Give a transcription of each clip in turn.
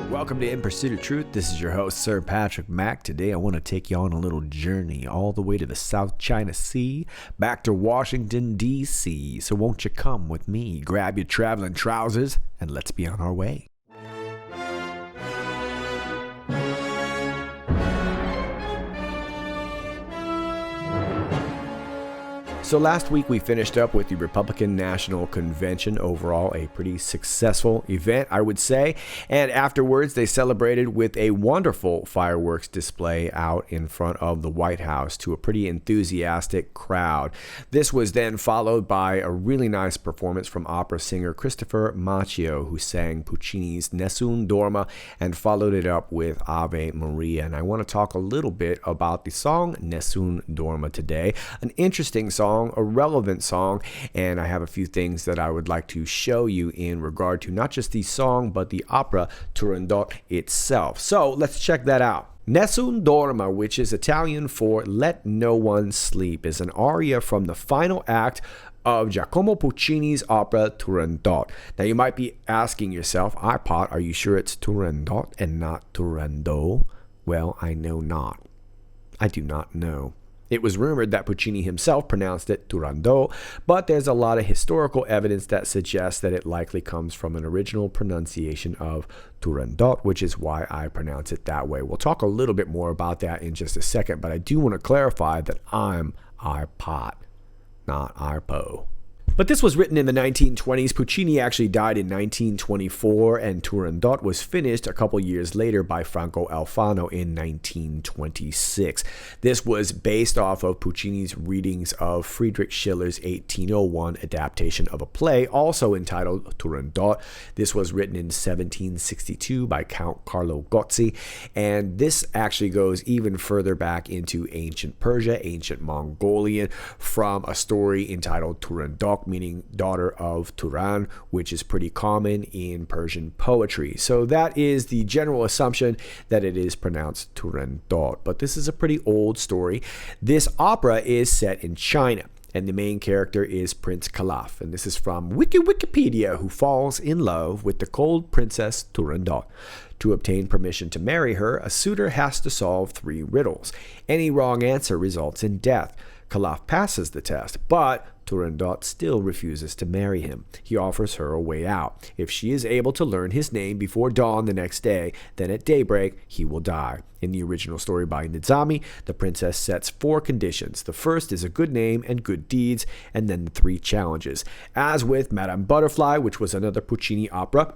Welcome to In Pursuit of Truth. This is your host, Sir Patrick Mack. Today I want to take you on a little journey all the way to the South China Sea, back to Washington, D.C. So won't you come with me, grab your traveling trousers, and let's be on our way. So last week we finished up with the Republican National Convention. Overall, a pretty successful event, I would say. And afterwards, they celebrated with a wonderful fireworks display out in front of the White House to a pretty enthusiastic crowd. This was then followed by a really nice performance from opera singer Christopher Macchio, who sang Puccini's Nessun Dorma and followed it up with Ave Maria. And I want to talk a little bit about the song Nessun Dorma today. An interesting song, a relevant song, and I have a few things that I would like to show you in regard to not just the song but the opera Turandot itself. So let's check that out. Nessun Dorma, which is Italian for Let No One Sleep, is an aria from the final act of Giacomo Puccini's opera Turandot. Now you might be asking yourself, IPOT, are you sure it's Turandot and not Turandot? Well, I know not. I do not know. It was rumored that Puccini himself pronounced it Turandot, but there's a lot of historical evidence that suggests that it likely comes from an original pronunciation of Turandot, which is why I pronounce it that way. We'll talk a little bit more about that in just a second, but I do want to clarify that I'm IPOT, not IPO. But this was written in the 1920s. Puccini actually died in 1924, and Turandot was finished a couple years later by Franco Alfano in 1926. This was based off of Puccini's readings of Friedrich Schiller's 1801 adaptation of a play, also entitled Turandot. This was written in 1762 by Count Carlo Gozzi, and this actually goes even further back into ancient Persia, ancient Mongolian, from a story entitled Turandot, meaning daughter of Turan, which is pretty common in Persian poetry. So that is the general assumption that it is pronounced Turandot. But this is a pretty old story. This opera is set in China, and the main character is Prince Calaf. And this is from Wikipedia, who falls in love with the cold princess Turandot. To obtain permission to marry her, a suitor has to solve 3 riddles. Any wrong answer results in death. Calaf passes the test, but Turandot still refuses to marry him. He offers her a way out. If she is able to learn his name before dawn the next day, then at daybreak he will die. In the original story by Nizami, the princess sets 4 conditions. The first is a good name and good deeds, and then the 3 challenges. As with Madame Butterfly, which was another Puccini opera,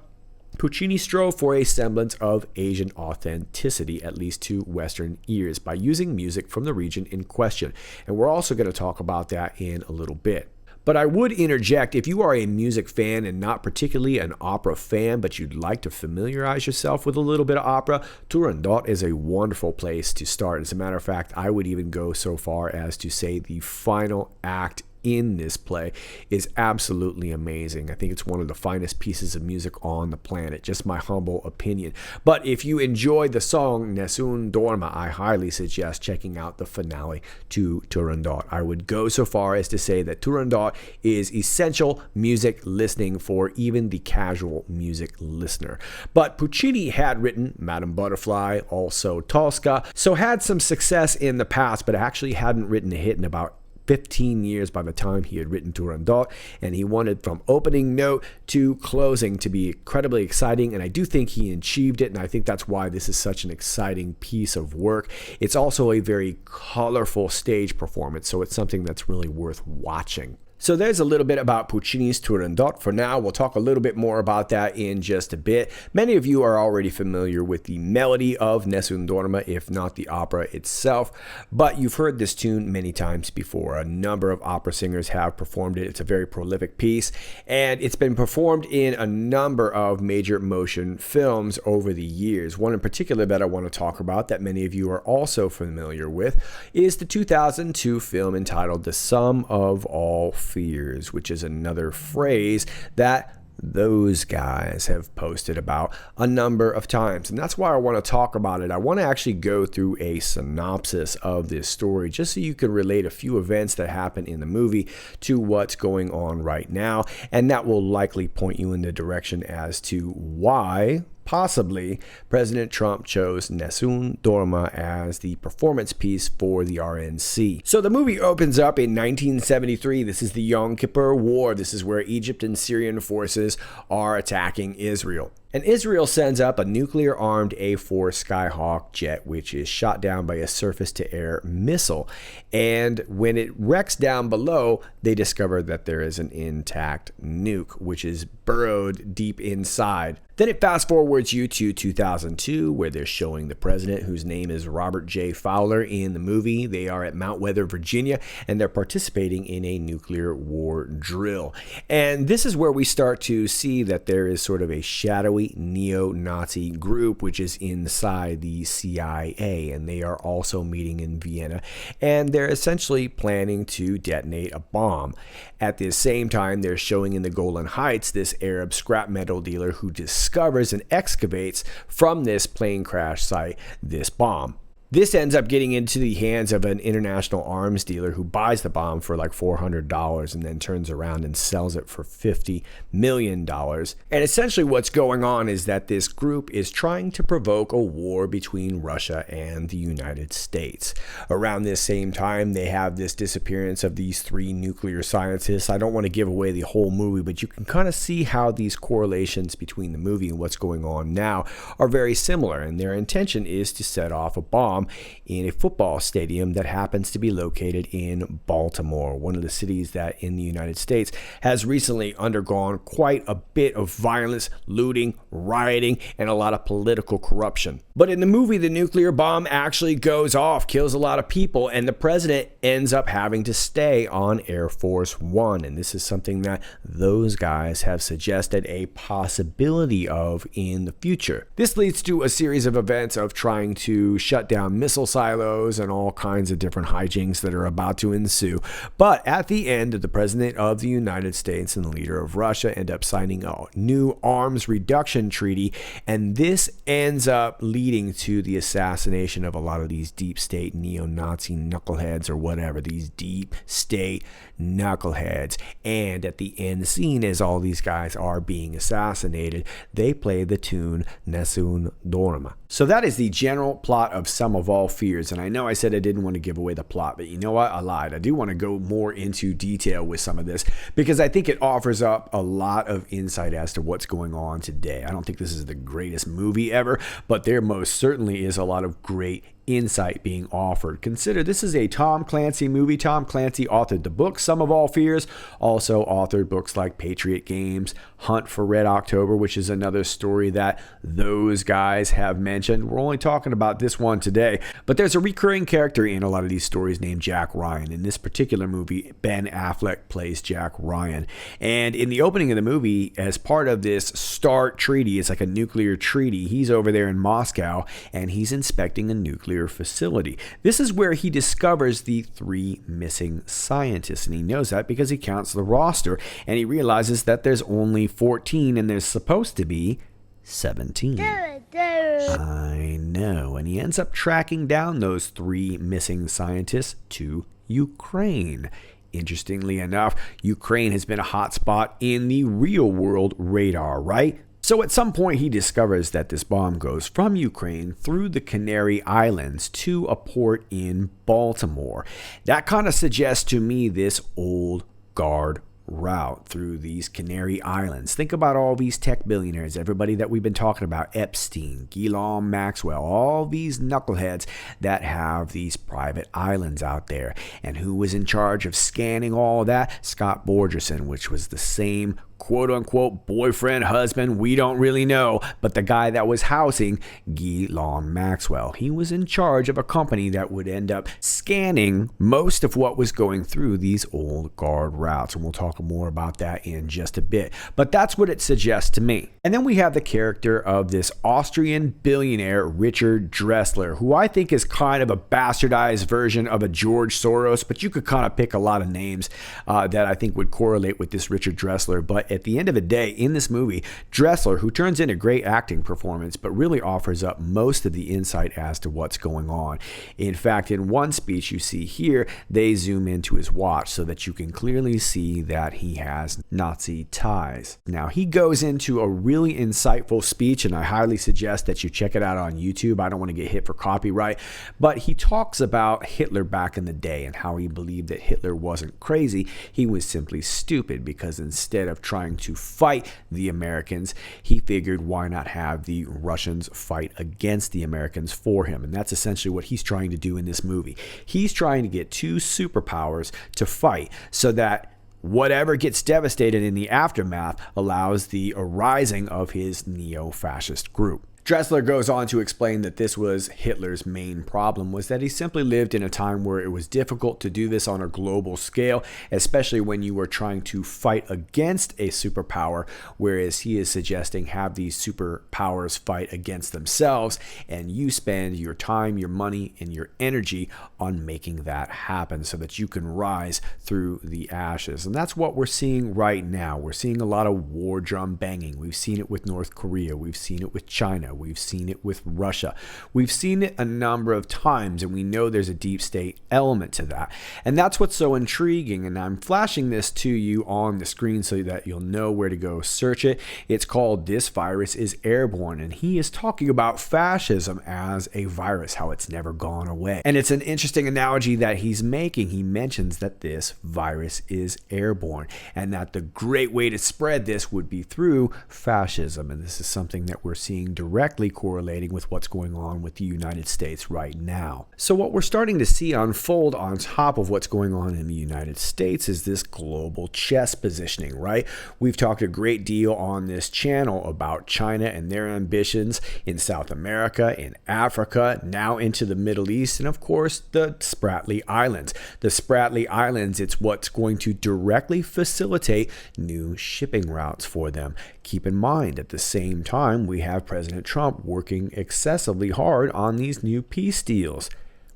Puccini strove for a semblance of Asian authenticity, at least to Western ears, by using music from the region in question. And we're also going to talk about that in a little bit. But I would interject, if you are a music fan and not particularly an opera fan, but you'd like to familiarize yourself with a little bit of opera, Turandot is a wonderful place to start. As a matter of fact, I would even go so far as to say the final act in this play is absolutely amazing. I think it's one of the finest pieces of music on the planet, just my humble opinion. But if you enjoyed the song Nessun Dorma, I highly suggest checking out the finale to Turandot. I would go so far as to say that Turandot is essential music listening for even the casual music listener. But Puccini had written Madame Butterfly, also Tosca, so had some success in the past, but actually hadn't written a hit in about 15 years by the time he had written Turandot, and he wanted from opening note to closing to be incredibly exciting, and I do think he achieved it, and I think that's why this is such an exciting piece of work. It's also a very colorful stage performance, so it's something that's really worth watching. So there's a little bit about Puccini's Turandot. For now, we'll talk a little bit more about that in just a bit. Many of you are already familiar with the melody of Nessun Dorma, if not the opera itself, but you've heard this tune many times before. A number of opera singers have performed it. It's a very prolific piece, and it's been performed in a number of major motion films over the years. One in particular that I want to talk about that many of you are also familiar with is the 2002 film entitled The Sum of All Fears, which is another phrase that those guys have posted about a number of times, and that's why I want to talk about it. I want to actually go through a synopsis of this story just so you can relate a few events that happen in the movie to what's going on right now, and that will likely point you in the direction as to why possibly President Trump chose Nessun Dorma as the performance piece for the RNC. So the movie opens up in 1973. This is the Yom Kippur War. This is where Egypt and Syrian forces are attacking Israel. And Israel sends up a nuclear-armed A-4 Skyhawk jet, which is shot down by a surface-to-air missile. And when it wrecks down below, they discover that there is an intact nuke, which is burrowed deep inside. Then it fast forwards you to 2002, where they're showing the president, whose name is Robert J. Fowler, in the movie. They are at Mount Weather, Virginia, and they're participating in a nuclear war drill. And this is where we start to see that there is sort of a shadowy neo-Nazi group which is inside the CIA, and they are also meeting in Vienna, and they're essentially planning to detonate a bomb. At the same time, they're showing in the Golan Heights this Arab scrap metal dealer who discovers and excavates from this plane crash site this bomb. This ends up getting into the hands of an international arms dealer who buys the bomb for like $400 and then turns around and sells it for $50 million. And essentially what's going on is that this group is trying to provoke a war between Russia and the United States. Around this same time, they have this disappearance of these 3 nuclear scientists. I don't want to give away the whole movie, but you can kind of see how these correlations between the movie and what's going on now are very similar, and their intention is to set off a bomb in a football stadium that happens to be located in Baltimore, one of the cities that in the United States has recently undergone quite a bit of violence, looting, rioting, and a lot of political corruption. But in the movie, the nuclear bomb actually goes off, kills a lot of people, and the president ends up having to stay on Air Force One. And this is something that those guys have suggested a possibility of in the future. This leads to a series of events of trying to shut down missile silos and all kinds of different hijinks that are about to ensue. But at the end, the president of the United States and the leader of Russia end up signing a new arms reduction treaty, and this ends up leading to the assassination of a lot of these deep state neo-Nazi knuckleheads, or whatever, these deep state knuckleheads. And at the end scene, as all these guys are being assassinated, they play the tune Nessun Dorma. So that is the general plot of Sum of All Fears. And I know I said I didn't want to give away the plot, but you know what? I lied. I do want to go more into detail with some of this because I think it offers up a lot of insight as to what's going on today. I don't think this is the greatest movie ever, but there most certainly is a lot of great insight being offered. Consider this is a Tom Clancy movie. Tom Clancy authored the book Sum of All Fears, also authored books like Patriot Games, Hunt for Red October, which is another story that those guys have mentioned. We're only talking about this one today, but there's a recurring character in a lot of these stories named Jack Ryan. In this particular movie, Ben Affleck plays Jack Ryan. And in the opening of the movie, as part of this START treaty, it's like a nuclear treaty, he's over there in Moscow and he's inspecting a nuclear facility. This is where he discovers the 3 missing scientists, and he knows that because he counts the roster and he realizes that there's only 14 and there's supposed to be 17. I know. And he ends up tracking down those 3 missing scientists to Ukraine. Interestingly enough, Ukraine has been a hotspot in the real world radar, right? So at some point he discovers that this bomb goes from Ukraine through the Canary Islands to a port in Baltimore. That kind of suggests to me this old guard route through these Canary Islands. Think about all these tech billionaires, everybody that we've been talking about, Epstein, Ghislaine Maxwell, all these knuckleheads that have these private islands out there. And who was in charge of scanning all of that? Scott Borgerson, which was the same quote-unquote boyfriend, husband, we don't really know, but the guy that was housing Ghislaine Maxwell. He was in charge of a company that would end up scanning most of what was going through these old guard routes, and we'll talk more about that in just a bit. But that's what it suggests to me. And then we have the character of this Austrian billionaire, Richard Dressler, who I think is kind of a bastardized version of a George Soros, but you could kind of pick a lot of names that I think would correlate with this Richard Dressler. But at the end of the day, in this movie, Dressler, who turns in a great acting performance, but really offers up most of the insight as to what's going on. In fact, in one speech you see here, they zoom into his watch so that you can clearly see that he has Nazi ties. Now, he goes into a really insightful speech, and I highly suggest that you check it out on YouTube. I don't want to get hit for copyright, but he talks about Hitler back in the day and how he believed that Hitler wasn't crazy. He was simply stupid because instead of trying to fight the Americans, he figured why not have the Russians fight against the Americans for him. And that's essentially what he's trying to do in this movie. He's trying to get 2 superpowers to fight so that whatever gets devastated in the aftermath allows the arising of his neo-fascist group. Dressler goes on to explain that this was Hitler's main problem, was that he simply lived in a time where it was difficult to do this on a global scale, especially when you were trying to fight against a superpower, whereas he is suggesting have these superpowers fight against themselves, and you spend your time, your money, and your energy on making that happen so that you can rise through the ashes. And that's what we're seeing right now. We're seeing a lot of war drum banging. We've seen it with North Korea. We've seen it with China. We've seen it with Russia. We've seen it a number of times, and we know there's a deep state element to that. And that's what's so intriguing. And I'm flashing this to you on the screen so that you'll know where to go search it. It's called This Virus is Airborne, and he is talking about fascism as a virus, how it's never gone away. And it's an interesting analogy that he's making. He mentions that this virus is airborne, and that the great way to spread this would be through fascism. And this is something that we're seeing directly correlating with what's going on with the United States right now. So what we're starting to see unfold on top of what's going on in the United States is this global chess positioning, right? We've talked a great deal on this channel about China and their ambitions in South America, in Africa, now into the Middle East, and of course the Spratly Islands. The Spratly Islands, it's what's going to directly facilitate new shipping routes for them. Keep in mind, at the same time, we have President Trump working excessively hard on these new peace deals.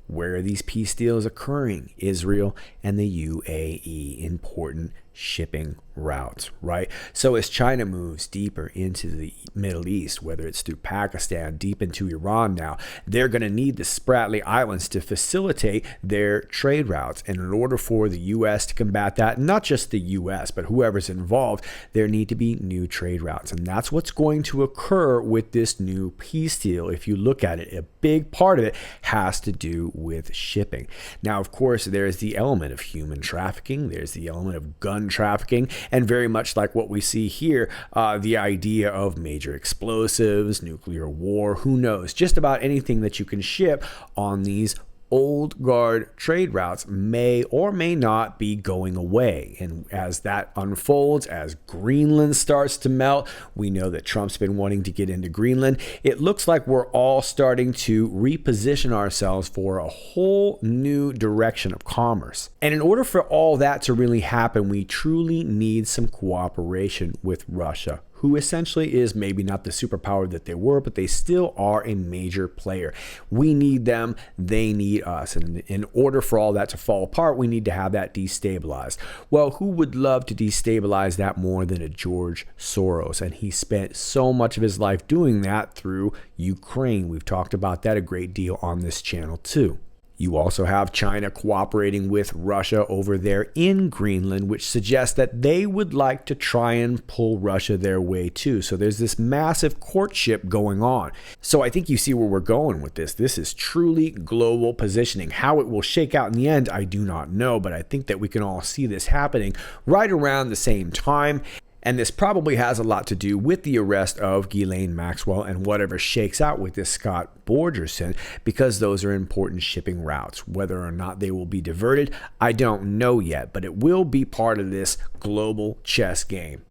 Where are these peace deals occurring? Israel and the UAE, important shipping routes, right? So as China moves deeper into the Middle East, whether it's through Pakistan, deep into Iran now, they're going to need the Spratly Islands to facilitate their trade routes. And in order for the U.S. to combat that, not just the U.S., but whoever's involved, there need to be new trade routes. And that's what's going to occur with this new peace deal. If you look at it, a big part of it has to do with shipping. Now, of course, there's the element of human trafficking. There's the element of gun gun trafficking, and very much like what we see here, the idea of major explosives, nuclear war, who knows, just about anything that you can ship on these old guard trade routes may or may not be going away. And as that unfolds, as Greenland starts to melt, we know that Trump's been wanting to get into Greenland. It looks like we're all starting to reposition ourselves for a whole new direction of commerce. And in order for all that to really happen, we truly need some cooperation with Russia, who essentially is maybe not the superpower that they were, but they still are a major player. We need them, they need us. And in order for all that to fall apart, we need to have that destabilized. Well, who would love to destabilize that more than a George Soros? And he spent so much of his life doing that through Ukraine. We've talked about that a great deal on this channel too. You also have China cooperating with Russia over there in Greenland, which suggests that they would like to try and pull Russia their way too. So there's this massive courtship going on. So I think you see where we're going with this. This is truly global positioning. How it will shake out in the end, I do not know, but I think that we can all see this happening right around the same time. And this probably has a lot to do with the arrest of Ghislaine Maxwell and whatever shakes out with this Scott Borgerson, because those are important shipping routes. Whether or not they will be diverted, I don't know yet, but it will be part of this global chess game.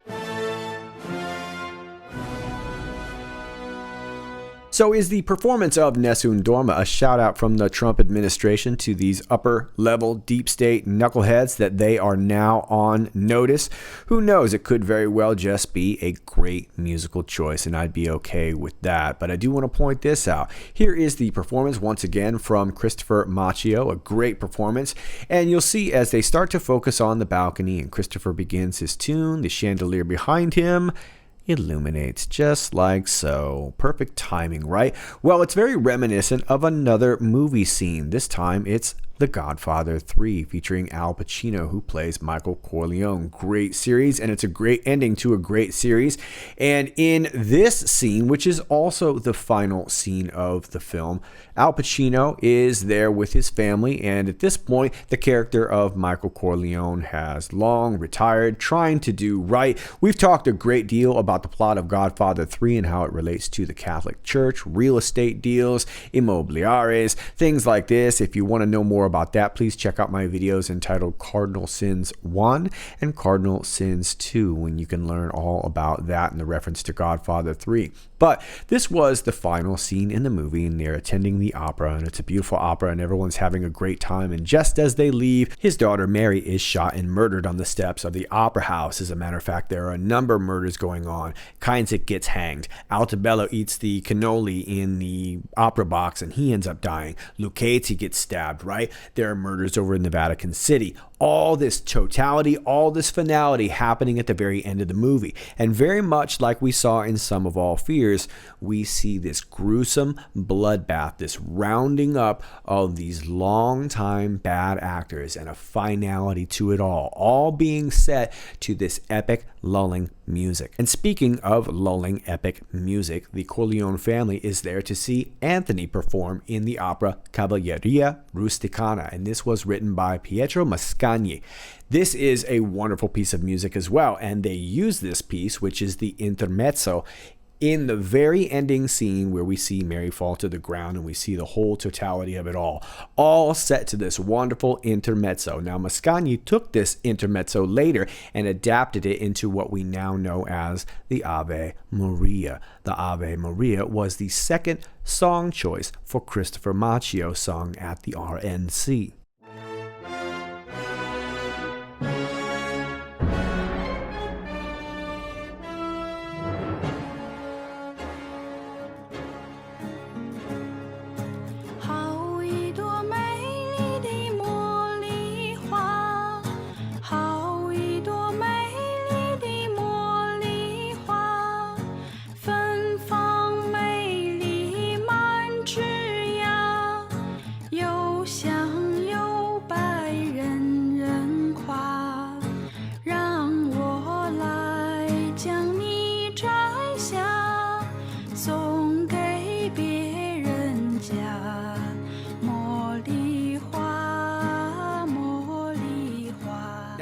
So is the performance of Nessun Dorma a shout out from the Trump administration to these upper level deep state knuckleheads that they are now on notice? Who knows? It could very well just be a great musical choice, and I'd be okay with that. But I do want to point this out. Here is the performance once again from Christopher Macchio, a great performance. And you'll see as they start to focus on the balcony and Christopher begins his tune, the chandelier behind him illuminates just like so. Perfect timing, right? Well, it's very reminiscent of another movie scene. This time it's The Godfather 3, featuring Al Pacino, who plays Michael Corleone. Great series, and it's a great ending to a great series. And in this scene, which is also the final scene of the film, Al Pacino is there with his family, and at this point, the character of Michael Corleone has long retired, trying to do right. We've talked a great deal about the plot of Godfather 3 and how it relates to the Catholic Church, real estate deals, immobiliares, things like this. If you want to know more about that, please check out my videos entitled Cardinal Sins 1 and Cardinal Sins 2, when you can learn all about that and the reference to Godfather 3. But this was the final scene in the movie, and they're attending the opera, and it's a beautiful opera, and everyone's having a great time. And just as they leave, his daughter Mary is shot and murdered on the steps of the opera house. As a matter of fact, there are a number of murders going on. Kinzik gets hanged. Altabello eats the cannoli in the opera box, and he ends up dying. Lucchesi gets stabbed, right? There are murders over in the Vatican City. All this totality, all this finality happening at the very end of the movie. And very much like we saw in Sum of All Fears, we see this gruesome bloodbath, this rounding up of these long-time bad actors and a finality to it all being set to this epic, lulling music. And speaking of lulling epic music, the Corleone family is there to see Anthony perform in the opera Cavalleria Rusticana, and this was written by Pietro Mascagni. This is a wonderful piece of music as well, and they use this piece, which is the intermezzo, in the very ending scene where we see Mary fall to the ground and we see the whole totality of it all set to this wonderful intermezzo. Now, Mascagni took this intermezzo later and adapted it into what we now know as the Ave Maria. The Ave Maria was the second song choice for Christopher Macchio, sung at the RNC.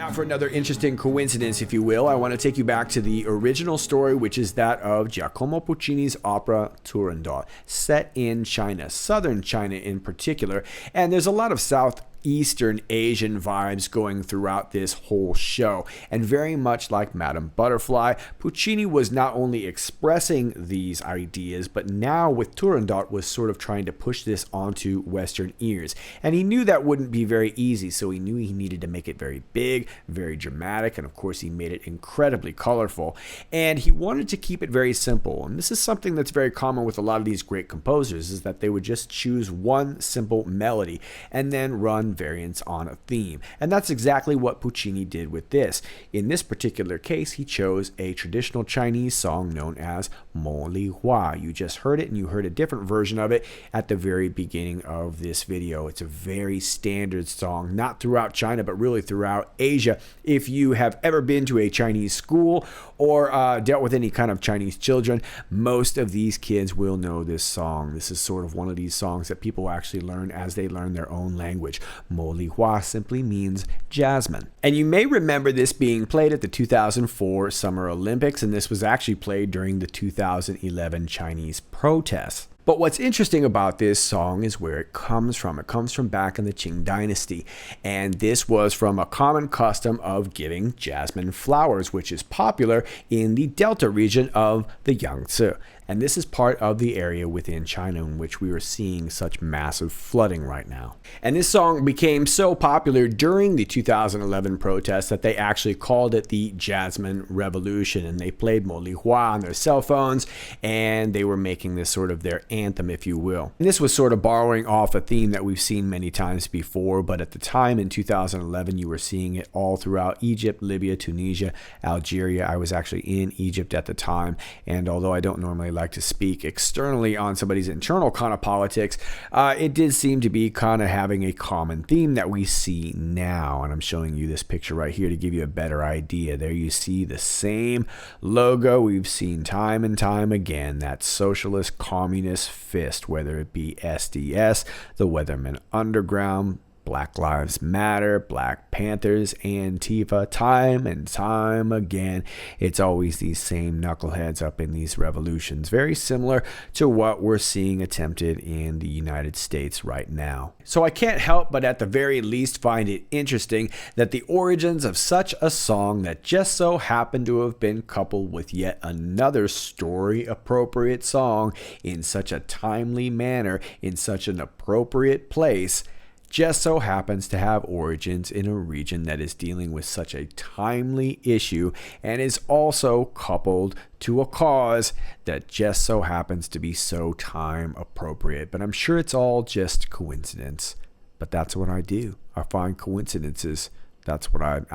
Now for another interesting coincidence, if you will, I want to take you back to the original story, which is that of Giacomo Puccini's opera Turandot, set in China, southern China in particular. And there's a lot of Southeastern Asian vibes going throughout this whole show. And very much like Madame Butterfly, Puccini was not only expressing these ideas, but now with Turandot was sort of trying to push this onto Western ears. And he knew that wouldn't be very easy, so he knew he needed to make it very big, very dramatic, and of course he made it incredibly colorful. And he wanted to keep it very simple. And this is something that's very common with a lot of these great composers, is that they would just choose one simple melody and then run variants on a theme. And that's exactly what Puccini did with this. In this particular case, he chose a traditional Chinese song known as Mo Li Hua. You just heard it, and you heard a different version of it at the very beginning of this video. It's a very standard song, not throughout China, but really throughout Asia. If you have ever been to a Chinese school or dealt with any kind of Chinese children, most of these kids will know this song. This is sort of one of these songs that people actually learn as they learn their own language. Mo Li Hua simply means jasmine. And you may remember this being played at the 2004 Summer Olympics, and this was actually played during the 2011 Chinese protests. But what's interesting about this song is where it comes from. It comes from back in the Qing Dynasty. And this was from a common custom of giving jasmine flowers, which is popular in the Delta region of the Yangtze. And this is part of the area within China in which we are seeing such massive flooding right now. And this song became so popular during the 2011 protests that they actually called it the Jasmine Revolution. And they played Mo Li Hua on their cell phones, and they were making this sort of their anthem, if you will. And this was sort of borrowing off a theme that we've seen many times before, but at the time in 2011, you were seeing it all throughout Egypt, Libya, Tunisia, Algeria. I was actually in Egypt at the time, and although I don't normally like to speak externally on somebody's internal kind of politics, it did seem to be kind of having a common theme that we see now. And I'm showing you this picture right here to give you a better idea. There you see the same logo we've seen time and time again, that socialist communist fist, whether it be SDS, the Weathermen Underground, Black Lives Matter, Black Panthers, Antifa, time and time again. It's always these same knuckleheads up in these revolutions, very similar to what we're seeing attempted in the United States right now. So I can't help but at the very least find it interesting that the origins of such a song that just so happened to have been coupled with yet another story-appropriate song in such a timely manner, in such an appropriate place, just so happens to have origins in a region that is dealing with such a timely issue and is also coupled to a cause that just so happens to be so time appropriate. But I'm sure it's all just coincidence. But that's what I do. I find coincidences. That's what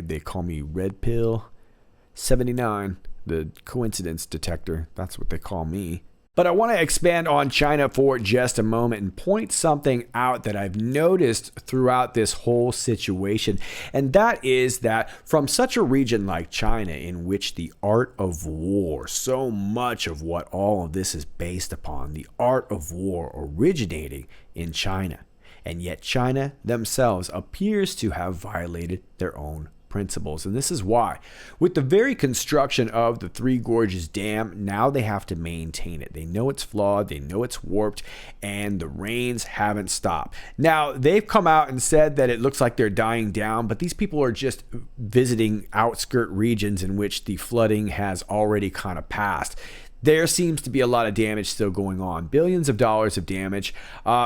they call me Red Pill 79, the coincidence detector. That's what they call me. But I want to expand on China for just a moment and point something out that I've noticed throughout this whole situation. And that is that from such a region like China, in which the art of war, so much of what all of this is based upon, the art of war originating in China. And yet China themselves appears to have violated their own principles. And this is why. With the very construction of the Three Gorges Dam, now they have to maintain it. They know it's flawed, they know it's warped, and the rains haven't stopped. Now, they've come out and said that it looks like they're dying down, but these people are just visiting outskirt regions in which the flooding has already kind of passed. There seems to be a lot of damage still going on. Billions of dollars of damage.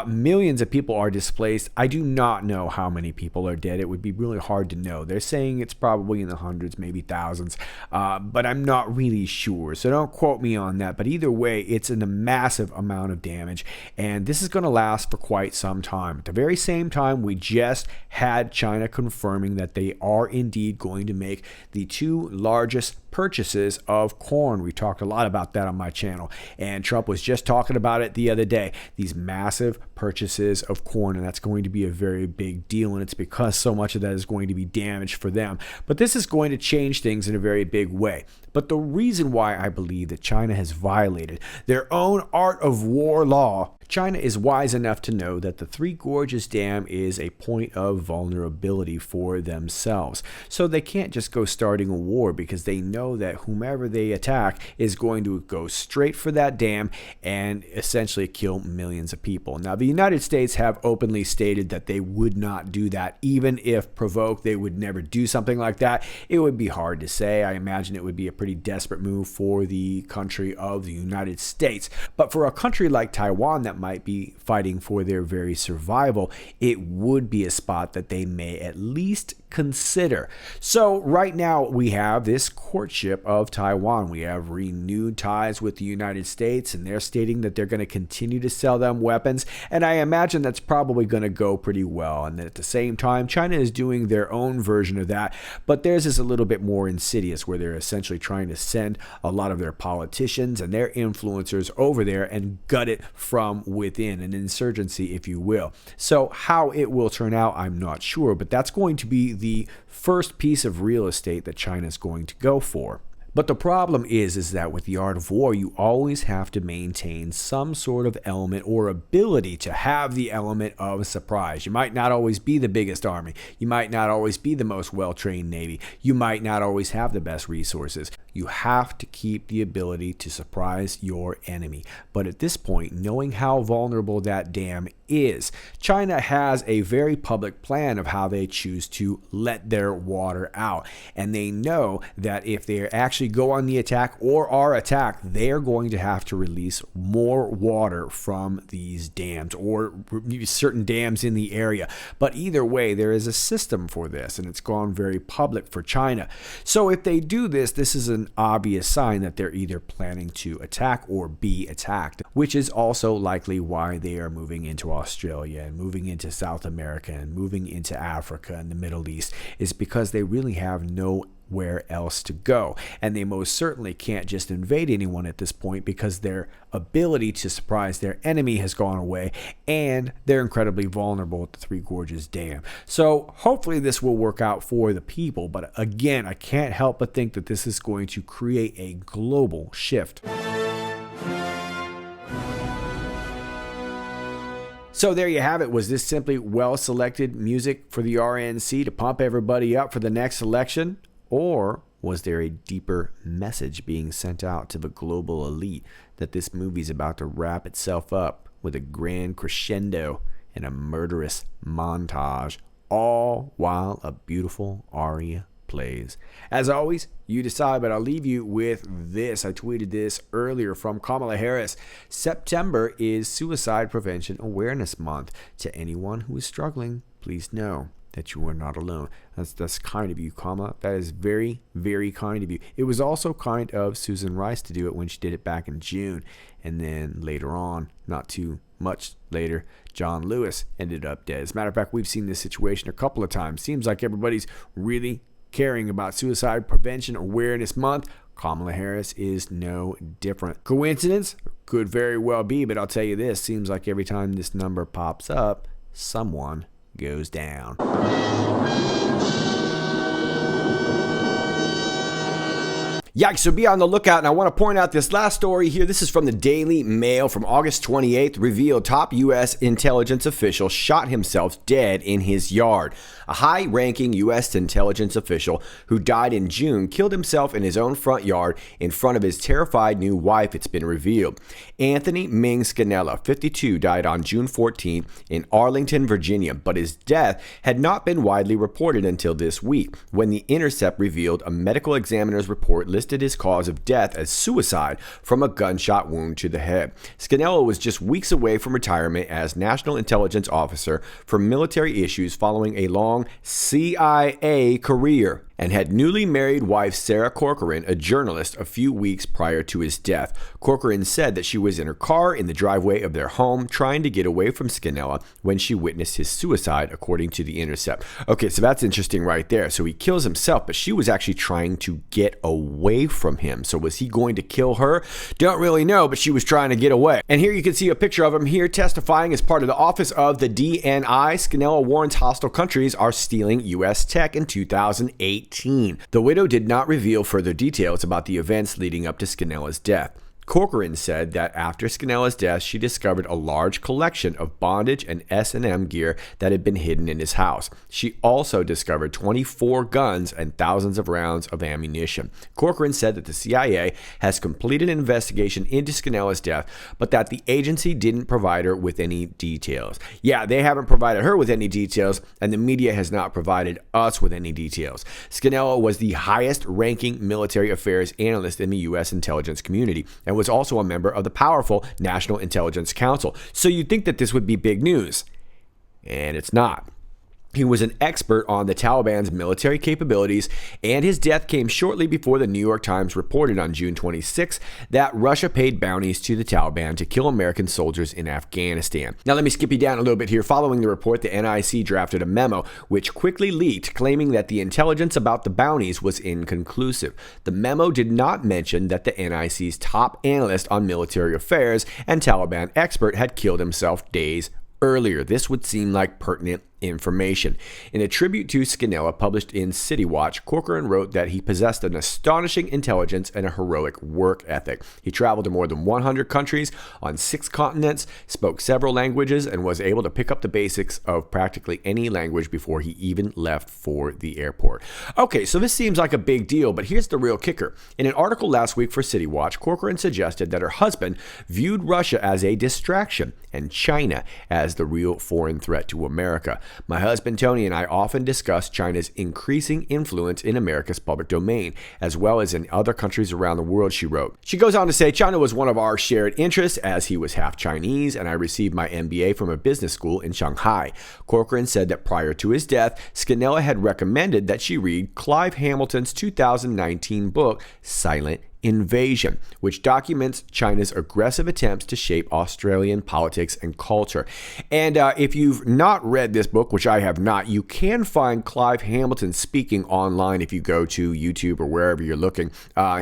Millions of people are displaced. I do not know how many people are dead. It would be really hard to know. They're saying it's probably in the hundreds, maybe thousands, but I'm not really sure. So don't quote me on that. But either way, it's a massive amount of damage. And this is going to last for quite some time. At the very same time, we just had China confirming that they are indeed going to make the two largest purchases of corn. We talked a lot about that on my channel, and Trump was just talking about it the other day. These massive purchases of corn, and that's going to be a very big deal, and it's because so much of that is going to be damaged for them. But this is going to change things in a very big way. But the reason why I believe that China has violated their own art of war law, China is wise enough to know that the Three Gorges Dam is a point of vulnerability for themselves. So they can't just go starting a war, because they know that whomever they attack is going to go straight for that dam and essentially kill millions of people. Now, the United States have openly stated that they would not do that. Even if provoked, they would never do something like that. It would be hard to say. I imagine it would be a pretty desperate move for the country of the United States. But for a country like Taiwan that might be fighting for their very survival, it would be a spot that they may at least consider. So right now we have this courtship of Taiwan. We have renewed ties with the United States, and they're stating that they're going to continue to sell them weapons, and I imagine that's probably going to go pretty well. And at the same time, China is doing their own version of that, but theirs is a little bit more insidious, where they're essentially trying to send a lot of their politicians and their influencers over there and gut it from within, an insurgency, if you will. So how it will turn out, I'm not sure, but that's going to be the first piece of real estate that China is going to go for. But the problem is that with the art of war, you always have to maintain some sort of element or ability to have the element of surprise. You might not always be the biggest army. You might not always be the most well-trained navy. You might not always have the best resources. You have to keep the ability to surprise your enemy. But at this point, knowing how vulnerable that dam is, China has a very public plan of how they choose to let their water out. And they know that if they actually go on the attack or are attacked, they're going to have to release more water from these dams or certain dams in the area. But either way, there is a system for this, and it's gone very public for China. So if they do this, this is an obvious sign that they're either planning to attack or be attacked, which is also likely why they are moving into Australia and moving into South America and moving into Africa and the Middle East, is because they really have nowhere else to go. And they most certainly can't just invade anyone at this point, because their ability to surprise their enemy has gone away, and they're incredibly vulnerable at the Three Gorges Dam. So hopefully this will work out for the people. But again, I can't help but think that this is going to create a global shift. So there you have it. Was this simply well-selected music for the RNC to pump everybody up for the next election? Or was there a deeper message being sent out to the global elite that this movie's about to wrap itself up with a grand crescendo and a murderous montage, all while a beautiful aria plays? As always, you decide, but I'll leave you with this. I tweeted this earlier from Kamala Harris. September is Suicide Prevention Awareness Month. To anyone who is struggling, please know that you are not alone. That's kind of you, Kamala. That is very, very kind of you. It was also kind of Susan Rice to do it when she did it back in June. And then later on, not too much later, John Lewis ended up dead. As a matter of fact, we've seen this situation a couple of times. Seems like everybody's really caring about Suicide Prevention Awareness Month. Kamala Harris is no different. Coincidence? Could very well be, but I'll tell you this, seems like every time this number pops up, someone goes down. Yikes, so be on the lookout, and I want to point out this last story here. This is from the Daily Mail from August 28th, revealed top U.S. intelligence official shot himself dead in his yard. A high-ranking U.S. intelligence official who died in June killed himself in his own front yard in front of his terrified new wife, it's been revealed. Anthony Ming Scanella, 52, died on June 14th in Arlington, Virginia, but his death had not been widely reported until this week, when The Intercept revealed a medical examiner's report listed his cause of death as suicide from a gunshot wound to the head. Scanella was just weeks away from retirement as National Intelligence Officer for military issues following a long long CIA career and had newly married wife Sarah Corcoran, a journalist, a few weeks prior to his death. Corcoran said that she was in her car in the driveway of their home trying to get away from Scannella when she witnessed his suicide, according to The Intercept. Okay, so that's interesting right there. So he kills himself, but she was actually trying to get away from him. So was he going to kill her? Don't really know, but she was trying to get away. And here you can see a picture of him here testifying as part of the office of the DNI. Scannella warns hostile countries are stealing U.S. tech in 2018. The widow did not reveal further details about the events leading up to Scannella's death. Corcoran said that after Scannella's death, she discovered a large collection of bondage and S&M gear that had been hidden in his house. She also discovered 24 guns and thousands of rounds of ammunition. Corcoran said that the CIA has completed an investigation into Scannella's death, but that the agency didn't provide her with any details. Yeah, they haven't provided her with any details, and the media has not provided us with any details. Scannella was the highest-ranking military affairs analyst in the U.S. intelligence community, and was also a member of the powerful National Intelligence Council. So you'd think that this would be big news, and it's not. He was an expert on the Taliban's military capabilities, and his death came shortly before the New York Times reported on June 26 that Russia paid bounties to the Taliban to kill American soldiers in Afghanistan. Now let me skip you down a little bit here. Following the report, the NIC drafted a memo which quickly leaked, claiming that the intelligence about the bounties was inconclusive. The memo did not mention that the NIC's top analyst on military affairs and Taliban expert had killed himself days earlier. This would seem like pertinent information. In a tribute to Scannella published in City Watch, Corcoran wrote that he possessed an astonishing intelligence and a heroic work ethic. He traveled to more than 100 countries on 6 continents, spoke several languages, and was able to pick up the basics of practically any language before he even left for the airport. Okay, so this seems like a big deal, but here's the real kicker. In an article last week for City Watch, Corcoran suggested that her husband viewed Russia as a distraction and China as the real foreign threat to America. My husband Tony and I often discuss China's increasing influence in America's public domain, as well as in other countries around the world, she wrote. She goes on to say, China was one of our shared interests, as he was half Chinese, and I received my MBA from a business school in Shanghai. Corcoran said that prior to his death, Scannella had recommended that she read Clive Hamilton's 2019 book, Silent Invasion, which documents China's aggressive attempts to shape Australian politics and culture. And if you've not read this book, which I have not, you can find Clive Hamilton speaking online if you go to YouTube or wherever you're looking.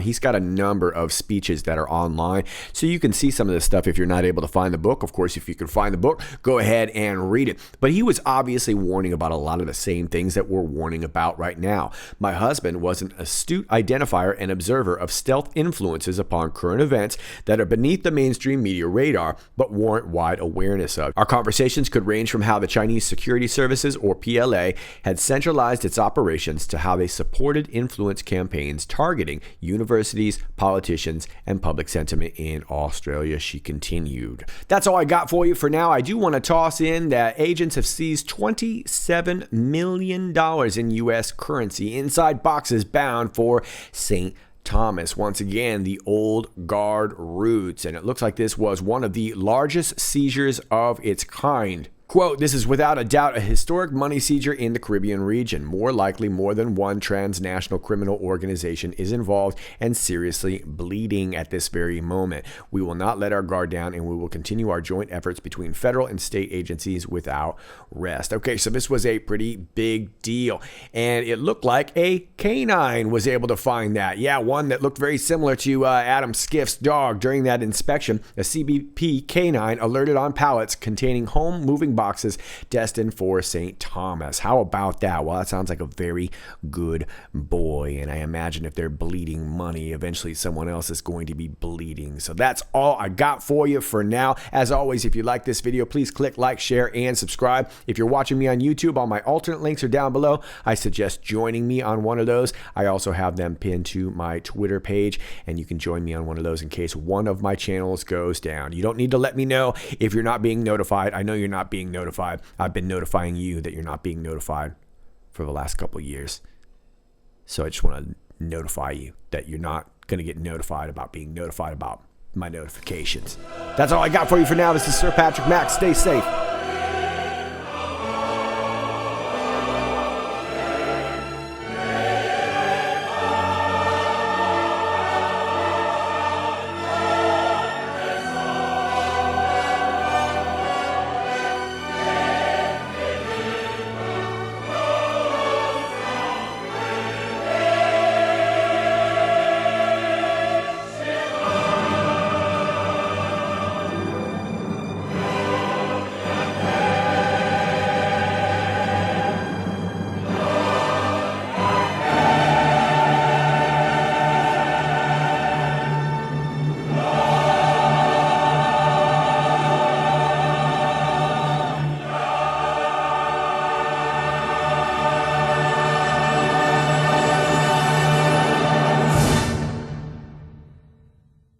He's got a number of speeches that are online, so you can see some of this stuff if you're not able to find the book. Of course, if you can find the book, go ahead and read it. But he was obviously warning about a lot of the same things that we're warning about right now. My husband was an astute identifier and observer of stealth influences upon current events that are beneath the mainstream media radar but warrant wide awareness of. Our conversations could range from how the Chinese Security Services, or PLA, had centralized its operations to how they supported influence campaigns targeting universities, politicians, and public sentiment in Australia, she continued. That's all I got for you for now. I do want to toss in that agents have seized $27 million in U.S. currency inside boxes bound for St. Thomas. Once again, the old guard roots, and it looks like this was one of the largest seizures of its kind. Quote, this is without a doubt a historic money seizure in the Caribbean region. More likely, more than one transnational criminal organization is involved and seriously bleeding at this very moment. We will not let our guard down, and we will continue our joint efforts between federal and state agencies without rest. Okay, so this was a pretty big deal, and it looked like a canine was able to find that. Yeah, one that looked very similar to Adam Skiff's dog. During that inspection, a CBP canine alerted on pallets containing home moving boxes destined for St. Thomas. How about that? Well, that sounds like a very good boy, and I imagine if they're bleeding money, eventually someone else is going to be bleeding. So that's all I got for you for now. As always, if you like this video, please click like, share, and subscribe. If you're watching me on YouTube, all my alternate links are down below. I suggest joining me on one of those. I also have them pinned to my Twitter page, and you can join me on one of those in case one of my channels goes down. You don't need to let me know if you're not being notified. I know you're not being notified. I've been notifying you that you're not being notified for the last couple of years. So I just want to notify you that you're not going to get notified about being notified about my notifications. That's all I got for you for now. This is Sir Patrick Mack. Stay safe.